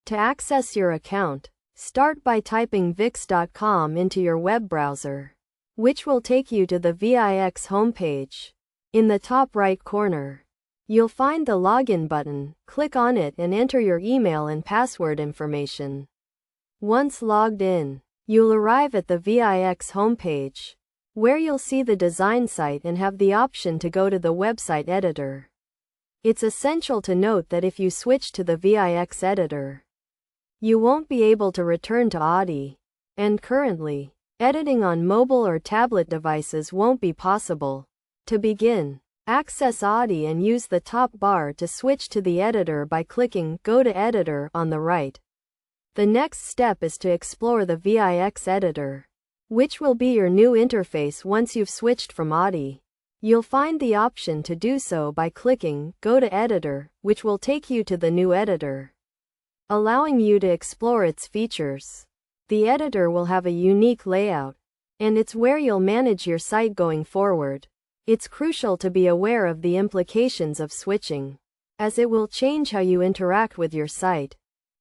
To access your account, start by typing wix.com into your web browser, which will take you to the Wix homepage. In the top right corner, you'll find the login button. Click on it and enter your email and password information. Once logged in, you'll arrive at the Wix homepage, where you'll see the design site and have the option to go to the website editor. It's essential to note that if you switch to the Wix editor, you won't be able to return to ADI, and currently, editing on mobile or tablet devices won't be possible. To begin, access ADI and use the top bar to switch to the editor by clicking Go to Editor on the right. The next step is to explore the Wix Editor, which will be your new interface once you've switched from ADI. You'll find the option to do so by clicking Go to Editor, which will take you to the new editor, allowing you to explore its features. The editor will have a unique layout, and it's where you'll manage your site going forward. It's crucial to be aware of the implications of switching, as it will change how you interact with your site.